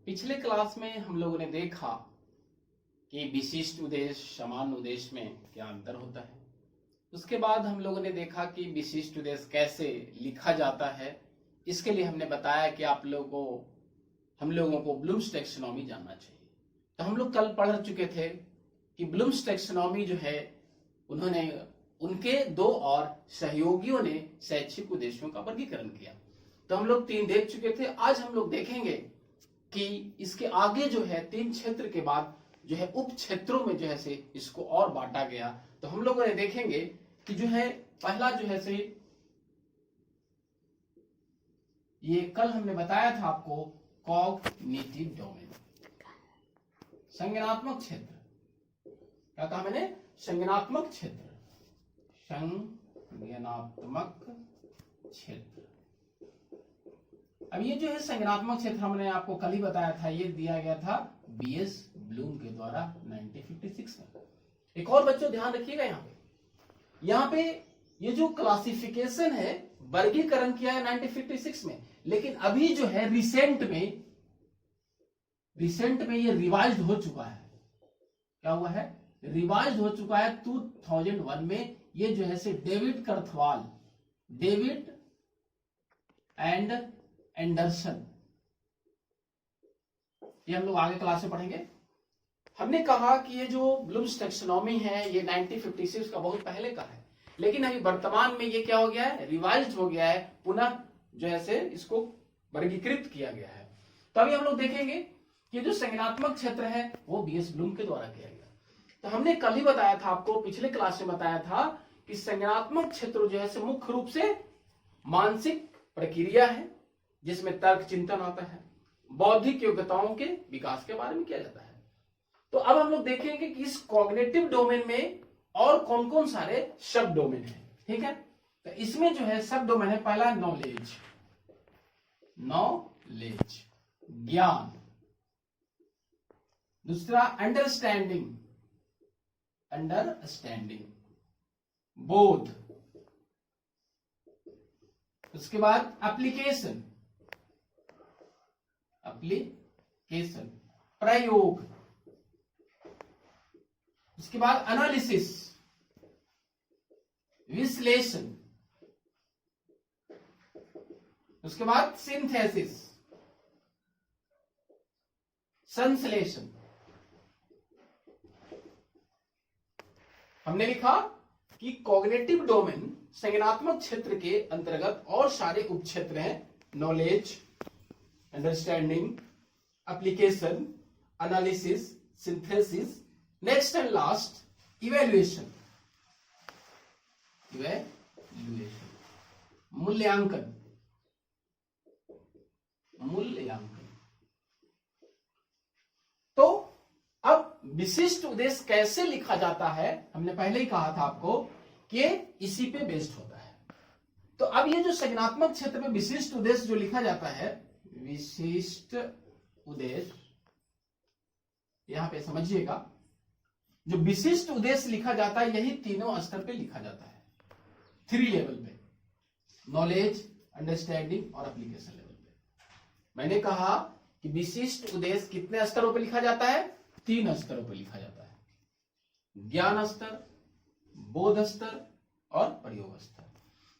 पिछले क्लास में हम लोगों ने देखा कि विशिष्ट उद्देश्य सामान्य उद्देश्य में क्या अंतर होता है। उसके बाद हम लोगों ने देखा कि विशिष्ट उद्देश्य कैसे लिखा जाता है। इसके लिए हमने बताया कि हम लोगों को ब्लूम्स टैक्सोनॉमी जानना चाहिए। तो हम लोग कल पढ़ चुके थे कि ब्लूम्स टैक्सोनॉमी जो है उनके दो और सहयोगियों ने शैक्षिक उद्देश्यों का वर्गीकरण किया। तो हम लोग 3 देख चुके थे। आज हम लोग देखेंगे कि इसके आगे जो है 3 क्षेत्र के बाद जो है उप क्षेत्रों में जो है से इसको और बांटा गया। तो हम लोगों ने देखेंगे कि जो है पहला जो है से ये कल हमने बताया था आपको कॉग्निटिव डोमेन, संज्ञानात्मक क्षेत्र। क्या कहा मैंने? संज्ञानात्मक क्षेत्र, संज्ञानात्मक क्षेत्र। अब ये जो है संज्ञानात्मक क्षेत्र हमने आपको कल ही बताया था, ये दिया गया था बीएस ब्लूम के द्वारा 1956 में। एक और बच्चों ध्यान रखिएगा, यहाँ पे ये जो क्लासिफिकेशन है वर्गीकरण किया है 1956 में, लेकिन अभी जो है रिसेंट में ये रिवाइज हो चुका है। क्या हुआ है? रिवाइज हो चुका है 2001 में। ये जो है से डेविड एंड एंडरसन, ये हम लोग आगे क्लास में पढ़ेंगे। हमने कहा कि ये जो ब्लूम्स टैक्सोनॉमी है ये 1956 का बहुत पहले का है, लेकिन अभी वर्तमान में ये क्या हो गया है? रिवाइज हो गया है, पुनः जो है इसको वर्गीकृत किया गया है। तो अभी हम लोग देखेंगे कि जो संज्ञानात्मक क्षेत्र है वो बीएस ब्लूम के द्वारा किया गया। तो हमने कल ही बताया था आपको, पिछले क्लास में बताया था कि संज्ञानात्मक क्षेत्र जो है मुख्य रूप से मानसिक प्रक्रिया है जिसमें तर्क चिंतन होता है, बौद्धिक योग्यताओं के विकास के बारे में किया जाता है। तो अब हम लोग देखेंगे कि इस कॉग्निटिव डोमेन में और कौन कौन सारे सब डोमेन है। ठीक है, तो इसमें जो है सब डोमेन है, पहला नॉलेज, ज्ञान। दूसरा अंडरस्टैंडिंग, बोध। उसके बाद एप्लीकेशन, प्रयोग। उसके बाद एनालिसिस, विश्लेषण। उसके बाद सिंथेसिस, संश्लेषण। हमने लिखा कि कॉग्निटिव डोमेन संज्ञानात्मक क्षेत्र के अंतर्गत और सारे उपक्षेत्र हैं, knowledge, understanding, application, analysis, synthesis, next and last evaluation, मूल्यांकन। तो अब विशिष्ट उद्देश्य कैसे लिखा जाता है, हमने पहले ही कहा था आपको कि इसी पे बेस्ड होता है। तो अब ये जो संज्ञानात्मक क्षेत्र में विशिष्ट उद्देश्य जो लिखा जाता है, विशिष्ट उद्देश्य, यहां पे समझिएगा, जो विशिष्ट उद्देश्य लिखा जाता है यही तीनों स्तर पे लिखा जाता है, 3 लेवल पे, नॉलेज, अंडरस्टैंडिंग और एप्लीकेशन लेवल पे। मैंने कहा कि विशिष्ट उद्देश्य कितने स्तरों पे लिखा जाता है? 3 स्तरों पे लिखा जाता है, ज्ञान स्तर, बोध स्तर और प्रयोग स्तर।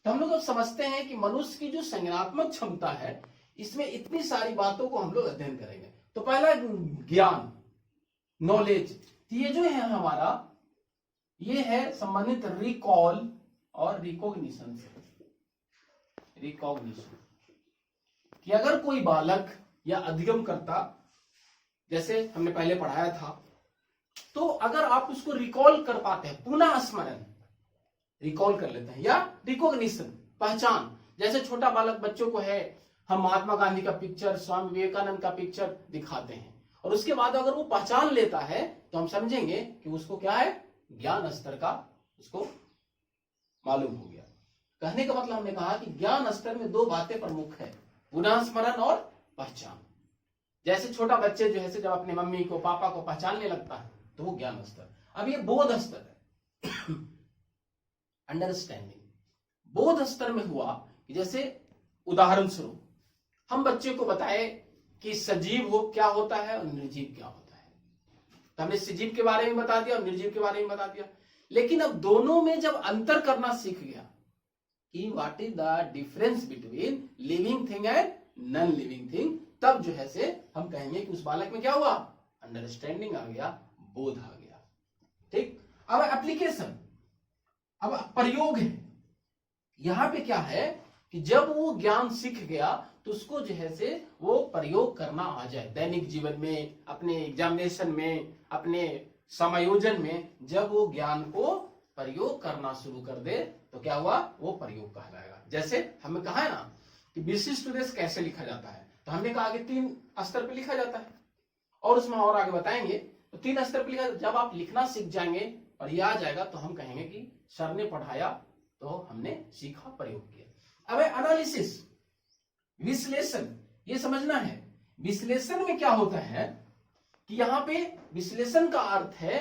तो हम लोग अब समझते हैं कि मनुष्य की जो संज्ञानात्मक क्षमता है इसमें इतनी सारी बातों को हम लोग अध्ययन करेंगे। तो पहला ज्ञान, नॉलेज, ये जो है हमारा, ये है संबंधित रिकॉल और रिकॉग्निशन से। कि अगर कोई बालक या अधिगम करता, जैसे हमने पहले पढ़ाया था, तो अगर आप उसको रिकॉल कर पाते हैं, पुनः स्मरण, रिकॉल कर लेते हैं, या रिकॉग्निशन, पहचान, जैसे छोटा बालक बच्चों को है, हम महात्मा गांधी का पिक्चर, स्वामी विवेकानंद का पिक्चर दिखाते हैं और उसके बाद अगर वो पहचान लेता है तो हम समझेंगे कि उसको क्या है, ज्ञान स्तर का उसको मालूम हो गया। कहने का मतलब हमने कहा कि ज्ञान स्तर में 2 बातें प्रमुख है, पुनः स्मरण और पहचान। जैसे छोटा बच्चे जो है जब अपने मम्मी को, पापा को पहचानने लगता है तो वो ज्ञान स्तर। अब ये बोध स्तर है, अंडरस्टैंडिंग। बोध स्तर में हुआ कि जैसे उदाहरण स्वरूप हम बच्चे को बताए कि सजीव हो क्या होता है और निर्जीव क्या होता है। तो हमने सजीव के बारे में बता दिया और निर्जीव के बारे में बता दिया। लेकिन अब दोनों में जब अंतर करना सीख गया कि what is the difference between living thing and non living thing, तब जो है से हम कहेंगे कि उस बालक में क्या हुआ, अंडरस्टैंडिंग आ गया, बोध आ गया। ठीक, अब एप्लीकेशन, अब प्रयोग है। यहां पे क्या है कि जब वो ज्ञान सीख गया तो उसको जो है से वो प्रयोग करना आ जाए दैनिक जीवन में, अपने एग्जामिनेशन में, अपने समायोजन में। जब वो ज्ञान को प्रयोग करना शुरू कर दे तो क्या हुआ, वो प्रयोग कहलाएगा। जैसे हमें कहा है ना कि विशिष्ट उद्देश्य कैसे लिखा जाता है, तो हमने कहा कि 3 स्तर पे लिखा जाता है और उसमें और आगे बताएंगे। तो 3 स्तर पे लिखा, जब आप लिखना सीख जाएंगे और ये आ जाएगा तो हम कहेंगे कि सर ने पढ़ाया तो हमने सीखा, प्रयोग किया। अब एनालिसिस, विश्लेषण, ये समझना है। विश्लेषण में क्या होता है कि यहां पे विश्लेषण का अर्थ है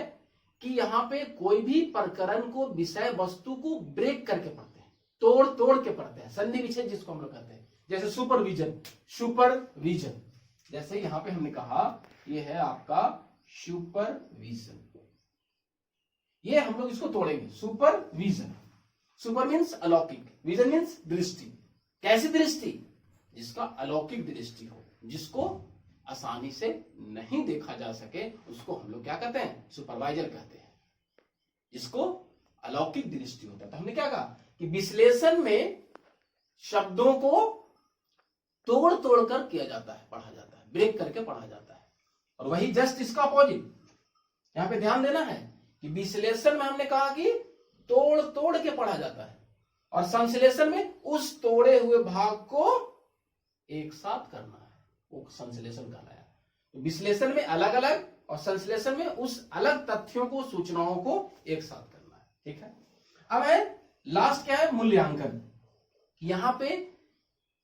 कि यहां पे कोई भी प्रकरण को, विषय वस्तु को ब्रेक करके पढ़ते हैं, तोड़ तोड़ के पढ़ते हैं, संधि विच्छेद जिसको हम लोग कहते हैं। जैसे सुपरविजन, सुपरविजन, जैसे यहां पे हमने कहा ये है आपका सुपरविजन, ये हम लोग इसको तोड़ेंगे। सुपरविजन, सुपर मीन्स अलौकिक, विजन मीन्स दृष्टि। कैसी दृष्टि, जिसका अलौकिक दृष्टि हो, जिसको आसानी से नहीं देखा जा सके, उसको हम लोग क्या कहते हैं, सुपरवाइजर कहते हैं, जिसको अलौकिक दृष्टि होता है। तो हमने क्या कहा कि विश्लेषण में शब्दों को तोड़ तोड़ कर किया जाता है, पढ़ा जाता है, ब्रेक करके पढ़ा जाता है। और वही जस्ट इसका अपोजिट, यहां पे ध्यान देना है कि विश्लेषण में हमने कहा कि तोड़ तोड़ के पढ़ा जाता है और संश्लेषण में उस तोड़े हुए भाग को एक साथ करना है, वो संश्लेषण कहलाया। तो विश्लेषण में अलग अलग और संश्लेषण में उस अलग तथ्यों को, सूचनाओं को एक साथ करना है। ठीक है, अब है लास्ट क्या है, मूल्यांकन। यहां पे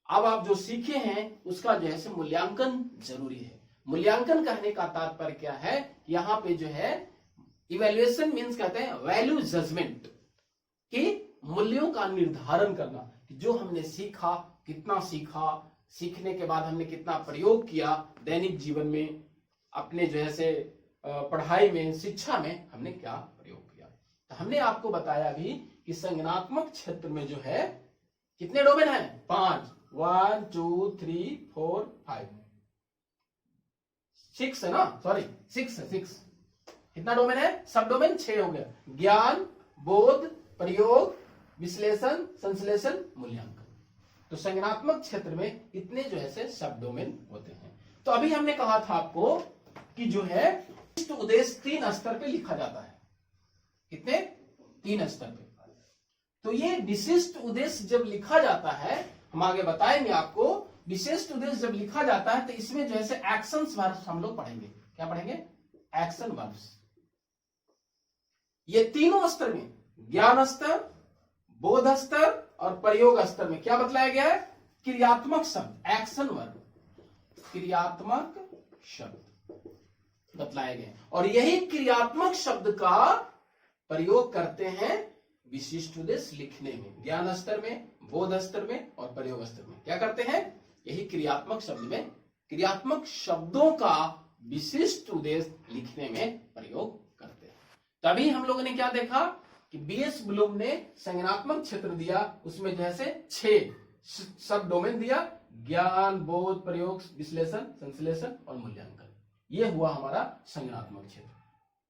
अब आप जो सीखे हैं उसका जो है मूल्यांकन जरूरी है। मूल्यांकन कहने का तात्पर्य क्या है, यहां पे जो है इवैल्यूएशन मीन्स कहते हैं वैल्यू जजमेंट, कि मूल्यों का निर्धारण करना कि जो हमने सीखा, कितना सीखा, सीखने के बाद हमने कितना प्रयोग किया दैनिक जीवन में, अपने जो है पढ़ाई में, शिक्षा में हमने क्या प्रयोग किया। तो हमने आपको बताया भी कि संज्ञानात्मक क्षेत्र में जो है कितने डोमेन है, 5, 1 2 3 4 5 6 है ना, सॉरी 6 है, 6। कितना डोमेन है, सब डोमेन 6 हो गया। ज्ञान, बोध, प्रयोग, विश्लेषण, संश्लेषण, मूल्यांकन। तो संज्ञानात्मक क्षेत्र में इतने जो है सब डोमेन होते हैं। तो अभी हमने कहा था आपको कि जो है विशिष्ट उद्देश्य 3 स्तर पे लिखा जाता है। कितने, 3 स्तर पे। तो ये विशिष्ट उद्देश्य जब लिखा जाता है, हम आगे बताएंगे आपको, विशिष्ट उद्देश्य जब लिखा जाता है तो इसमें जो है एक्शंस वर्ब्स हम लोग पढ़ेंगे। क्या पढ़ेंगे, एक्शन वर्ब्स। ये तीनों स्तर में, ज्ञान स्तर, बोध स्तर और प्रयोग स्तर में क्या बतलाया गया है, क्रियात्मक शब्द, एक्शन वर्ब, क्रियात्मक शब्द बतलाए गए। और यही क्रियात्मक शब्द का प्रयोग करते हैं विशिष्ट उद्देश्य लिखने में, ज्ञान स्तर में, बोध स्तर में और प्रयोग स्तर में। क्या करते हैं, यही क्रियात्मक शब्द में, क्रियात्मक शब्दों का विशिष्ट उद्देश्य लिखने में प्रयोग करते हैं। तभी हम लोगों ने क्या देखा कि बीएस ब्लूम ने संज्ञानात्मक क्षेत्र दिया, उसमें जैसे 6 सब डोमेन दिया, ज्ञान, बोध, प्रयोग, विश्लेषण, संश्लेषण और मूल्यांकन। ये हुआ हमारा संज्ञानात्मक क्षेत्र।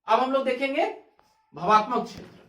अब हम लोग देखेंगे भावात्मक क्षेत्र।